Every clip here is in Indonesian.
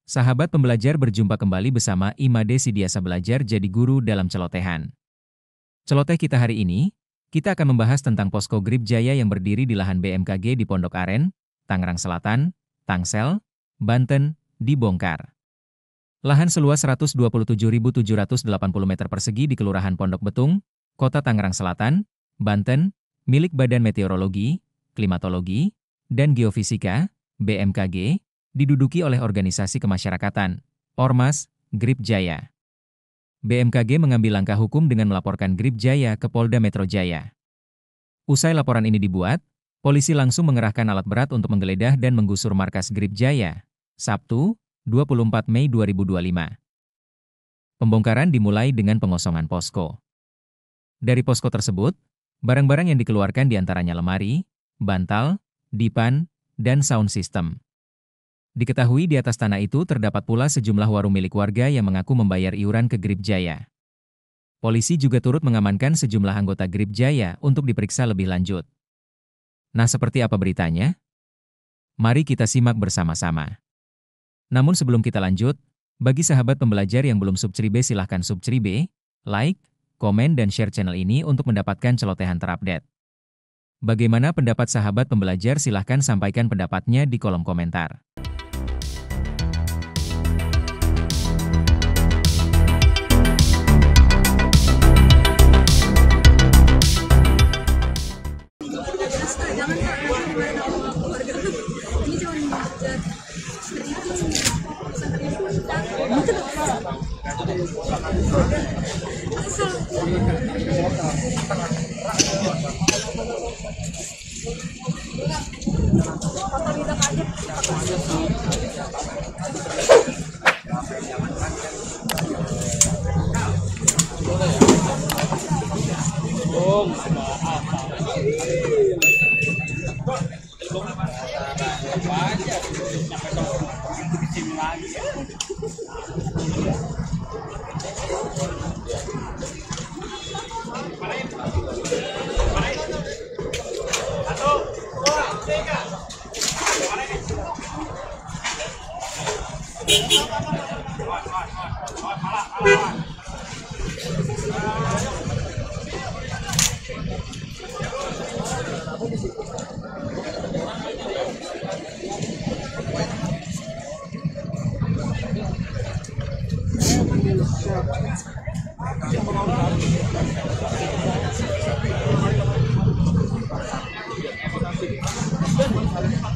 Sahabat pembelajar berjumpa kembali bersama Imade Sidiasa Belajar Jadi Guru dalam Celotehan. Celoteh kita hari ini, kita akan membahas tentang Posko Grip Jaya yang berdiri di lahan BMKG di Pondok Aren, Tangerang Selatan, Tangsel, Banten, dibongkar. Lahan seluas 127.780 meter persegi di Kelurahan Pondok Betung, Kota Tangerang Selatan, Banten, milik Badan Meteorologi, Klimatologi, dan Geofisika, BMKG, diduduki oleh organisasi kemasyarakatan, Ormas, Grip Jaya. BMKG mengambil langkah hukum dengan melaporkan Grip Jaya ke Polda Metro Jaya. Usai laporan ini dibuat, polisi langsung mengerahkan alat berat untuk menggeledah dan menggusur markas Grip Jaya, Sabtu, 24 Mei 2025. Pembongkaran dimulai dengan pengosongan posko. Dari posko tersebut, barang-barang yang dikeluarkan diantaranya lemari, bantal, dipan, dan sound system. Diketahui di atas tanah itu terdapat pula sejumlah warung milik warga yang mengaku membayar iuran ke Grip Jaya. Polisi juga turut mengamankan sejumlah anggota Grip Jaya untuk diperiksa lebih lanjut. Nah, seperti apa beritanya? Mari kita simak bersama-sama. Namun sebelum kita lanjut, bagi sahabat pembelajar yang belum subscribe silahkan subscribe, like, komen dan share channel ini untuk mendapatkan celotehan terupdate. Bagaimana pendapat sahabat pembelajar silahkan sampaikan pendapatnya di kolom komentar.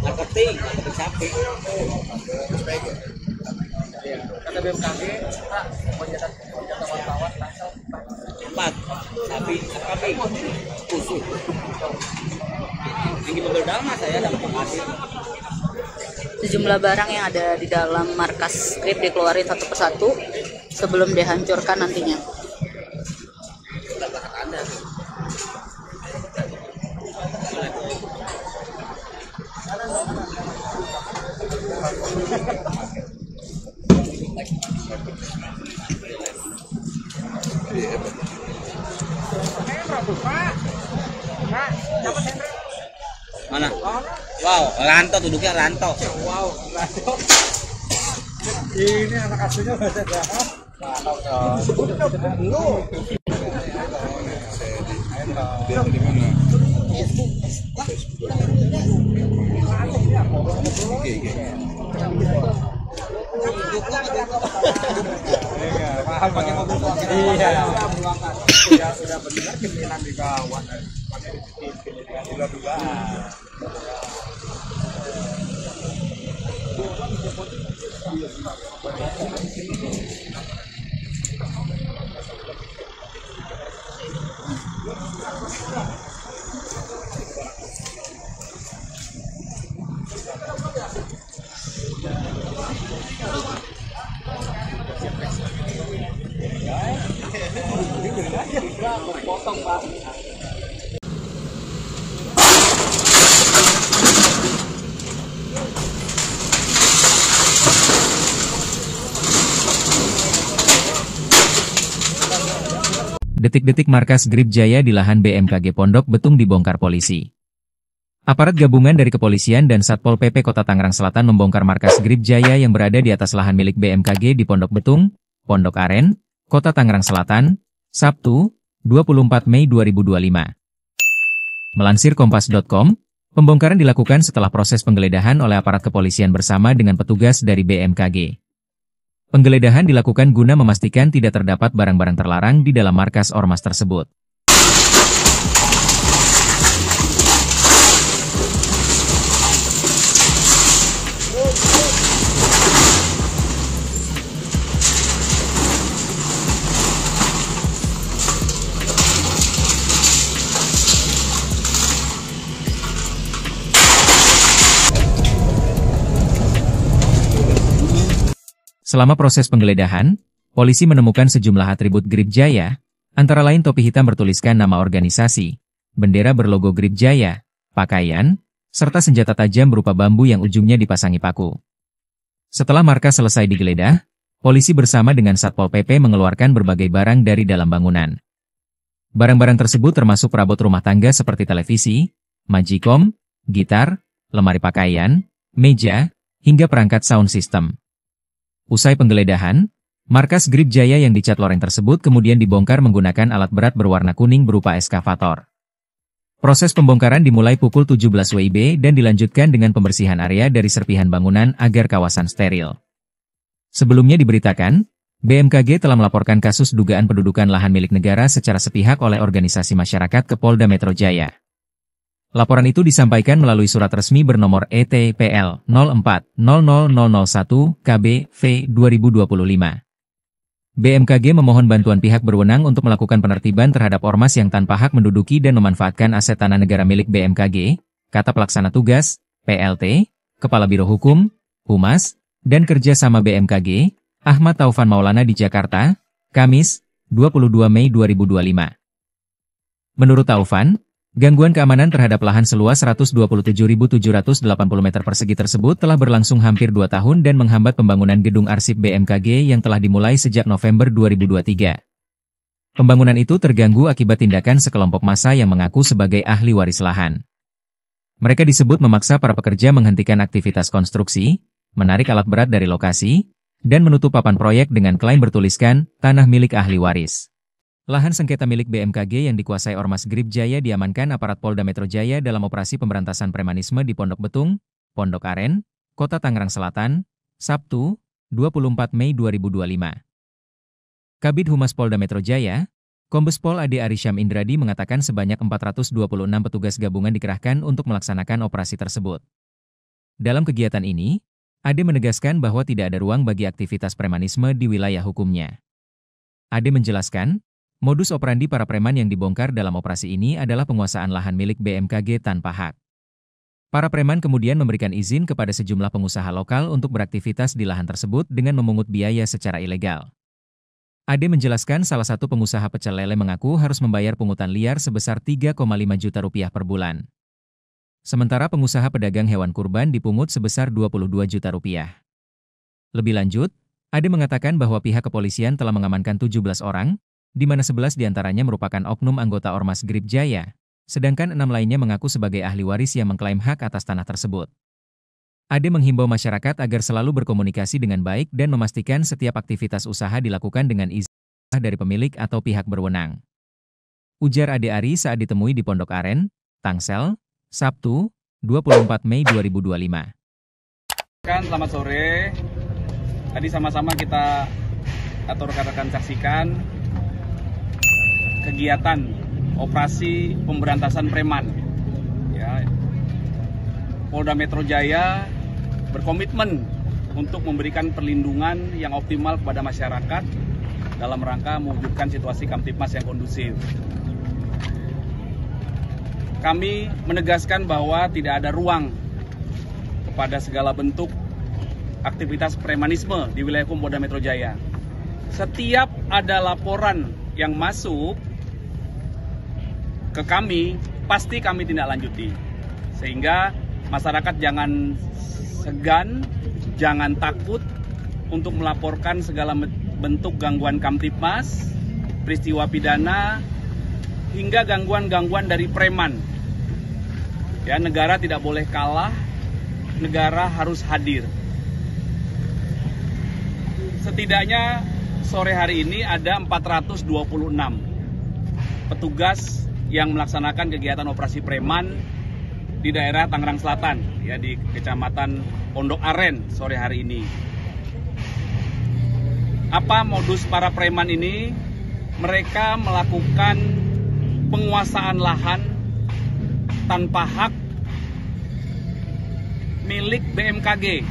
Marketing sapi. Kata BMKG, Pak, kegiatan wartawan Tangsel. 4 sapi khusus. Yang di Bebeldama saya dapat hasil. Sejumlah barang yang ada di dalam markas Grip dikeluarin satu persatu sebelum dihancurkan nantinya. Mana? Wow, Ranto duduknya Ranto. Wow, Ranto. Ini anak asuhnya bahasa Jawa. Paham pakai mobil tua. Iya. Sudah benar kemilan di kawan. Pakai juga. Potong, Pak. Detik-detik markas Grip Jaya di lahan BMKG Pondok Betung dibongkar polisi. Aparat gabungan dari kepolisian dan Satpol PP Kota Tangerang Selatan membongkar markas Grip Jaya yang berada di atas lahan milik BMKG di Pondok Betung, Pondok Aren, Kota Tangerang Selatan, Sabtu, 24 Mei 2025. Melansir Kompas.com, pembongkaran dilakukan setelah proses penggeledahan oleh aparat kepolisian bersama dengan petugas dari BMKG. Penggeledahan dilakukan guna memastikan tidak terdapat barang-barang terlarang di dalam markas ormas tersebut. Selama proses penggeledahan, polisi menemukan sejumlah atribut Grip Jaya, antara lain topi hitam bertuliskan nama organisasi, bendera berlogo Grip Jaya, pakaian, serta senjata tajam berupa bambu yang ujungnya dipasangi paku. Setelah markas selesai digeledah, polisi bersama dengan Satpol PP mengeluarkan berbagai barang dari dalam bangunan. Barang-barang tersebut termasuk perabot rumah tangga seperti televisi, magicom, gitar, lemari pakaian, meja, hingga perangkat sound system. Usai penggeledahan, markas Grip Jaya yang dicat loreng tersebut kemudian dibongkar menggunakan alat berat berwarna kuning berupa eskavator. Proses pembongkaran dimulai pukul 17 WIB dan dilanjutkan dengan pembersihan area dari serpihan bangunan agar kawasan steril. Sebelumnya diberitakan, BMKG telah melaporkan kasus dugaan pendudukan lahan milik negara secara sepihak oleh organisasi masyarakat ke Polda Metro Jaya. Laporan itu disampaikan melalui surat resmi bernomor ETPL 04-0001-KB-V 2025. BMKG memohon bantuan pihak berwenang untuk melakukan penertiban terhadap ormas yang tanpa hak menduduki dan memanfaatkan aset tanah negara milik BMKG, kata pelaksana tugas, PLT, Kepala Biro Hukum, Humas, dan Kerjasama BMKG, Ahmad Taufan Maulana di Jakarta, Kamis, 22 Mei 2025. Menurut Taufan, gangguan keamanan terhadap lahan seluas 127.780 meter persegi tersebut telah berlangsung hampir 2 tahun dan menghambat pembangunan gedung arsip BMKG yang telah dimulai sejak November 2023. Pembangunan itu terganggu akibat tindakan sekelompok massa yang mengaku sebagai ahli waris lahan. Mereka disebut memaksa para pekerja menghentikan aktivitas konstruksi, menarik alat berat dari lokasi, dan menutup papan proyek dengan klaim bertuliskan tanah milik ahli waris. Lahan sengketa milik BMKG yang dikuasai Ormas Grip Jaya diamankan aparat Polda Metro Jaya dalam operasi pemberantasan premanisme di Pondok Betung, Pondok Aren, Kota Tangerang Selatan, Sabtu, 24 Mei 2025. Kabid Humas Polda Metro Jaya, Kombes Pol Ade Arisyam Indradi mengatakan sebanyak 426 petugas gabungan dikerahkan untuk melaksanakan operasi tersebut. Dalam kegiatan ini, Ade menegaskan bahwa tidak ada ruang bagi aktivitas premanisme di wilayah hukumnya. Ade menjelaskan, modus operandi para preman yang dibongkar dalam operasi ini adalah penguasaan lahan milik BMKG tanpa hak. Para preman kemudian memberikan izin kepada sejumlah pengusaha lokal untuk beraktivitas di lahan tersebut dengan memungut biaya secara ilegal. Ade menjelaskan salah satu pengusaha pecel lele mengaku harus membayar pungutan liar sebesar 3,5 juta rupiah per bulan. Sementara pengusaha pedagang hewan kurban dipungut sebesar 22 juta rupiah. Lebih lanjut, Ade mengatakan bahwa pihak kepolisian telah mengamankan 17 orang, di mana 11 diantaranya merupakan oknum anggota Ormas Grip Jaya, sedangkan 6 lainnya mengaku sebagai ahli waris yang mengklaim hak atas tanah tersebut. Ade menghimbau masyarakat agar selalu berkomunikasi dengan baik dan memastikan setiap aktivitas usaha dilakukan dengan izin dari pemilik atau pihak berwenang. Ujar Ade Ari saat ditemui di Pondok Aren, Tangsel, Sabtu, 24 Mei 2025. Selamat sore. Tadi sama-sama kita atau rekan-rekan saksikan kegiatan operasi pemberantasan preman. Ya, Polda Metro Jaya berkomitmen untuk memberikan perlindungan yang optimal kepada masyarakat dalam rangka mewujudkan situasi Kamtipmas yang kondusif. Kami menegaskan bahwa tidak ada ruang kepada segala bentuk aktivitas premanisme di wilayah hukum Polda Metro Jaya. Setiap ada laporan yang masuk ke kami, pasti kami tindak lanjuti. Sehingga masyarakat jangan segan, jangan takut untuk melaporkan segala bentuk gangguan Kamtipmas, peristiwa pidana, hingga gangguan-gangguan dari preman. Ya, negara tidak boleh kalah, negara harus hadir. Setidaknya sore hari ini ada 426 petugas yang melaksanakan kegiatan operasi preman di daerah Tangerang Selatan, ya, di Kecamatan Pondok Aren sore hari ini. Apa modus para preman ini? Mereka melakukan penguasaan lahan tanpa hak milik BMKG.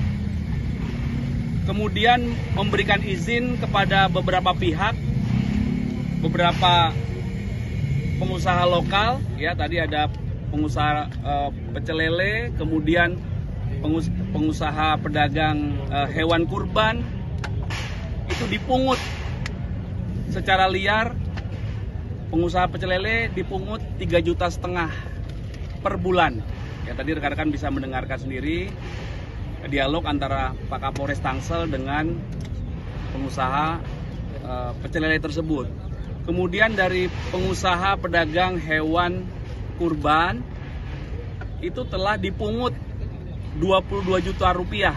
Kemudian memberikan izin kepada beberapa pihak, beberapa pengusaha lokal, ya, tadi ada pengusaha pecel lele, kemudian pengusaha pedagang hewan kurban, itu dipungut secara liar. Pengusaha pecel lele dipungut 3,5 juta per bulan. Ya, tadi rekan-rekan bisa mendengarkan sendiri dialog antara Pak Kapolres Tangsel dengan pengusaha pecel lele tersebut. Kemudian dari pengusaha pedagang hewan kurban itu telah dipungut 22 juta rupiah.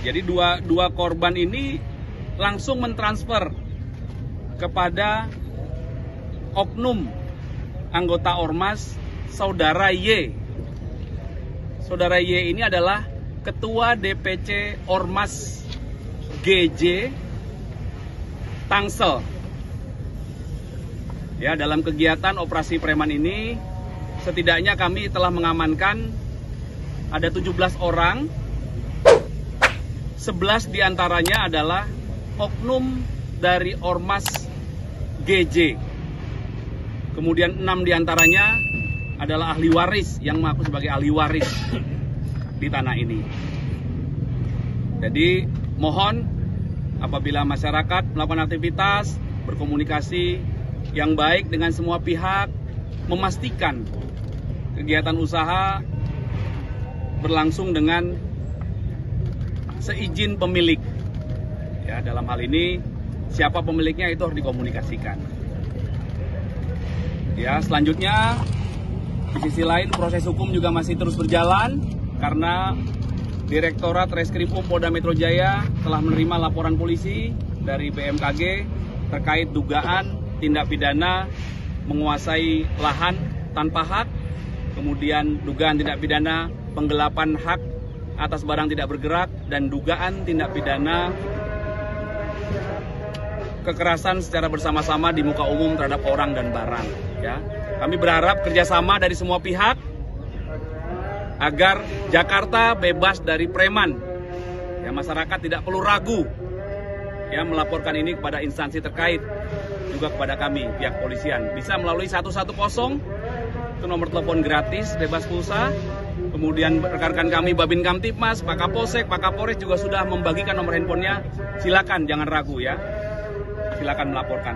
Jadi dua korban ini langsung mentransfer kepada oknum anggota Ormas Saudara Y. Saudara Y ini adalah Ketua DPC Ormas GJ Tangsel. Ya, dalam kegiatan operasi preman ini setidaknya kami telah mengamankan ada 17 orang. 11 diantaranya adalah oknum dari Ormas GJ. Kemudian 6 diantaranya adalah ahli waris yang mengaku sebagai ahli waris di tanah ini. Jadi mohon apabila masyarakat melakukan aktivitas, berkomunikasi yang baik dengan semua pihak, memastikan kegiatan usaha berlangsung dengan seizin pemilik. Ya, dalam hal ini siapa pemiliknya itu harus dikomunikasikan. Ya, selanjutnya di sisi lain proses hukum juga masih terus berjalan karena Direktorat Reskrimum Polda Metro Jaya telah menerima laporan polisi dari BMKG terkait dugaan tindak pidana menguasai lahan tanpa hak, kemudian dugaan tindak pidana penggelapan hak atas barang tidak bergerak, dan dugaan tindak pidana kekerasan secara bersama-sama di muka umum terhadap orang dan barang. Ya, kami berharap kerjasama dari semua pihak agar Jakarta bebas dari preman. Ya, masyarakat tidak perlu ragu ya melaporkan ini kepada instansi terkait, juga kepada kami pihak polisian. Bisa melalui 110, itu nomor telepon gratis bebas pulsa. Kemudian rekan-rekan kami Babin Kamtipmas, Pak Kapolsek, Pak Kapolres juga sudah membagikan nomor handphonenya. Silakan jangan ragu ya. Silakan melaporkan.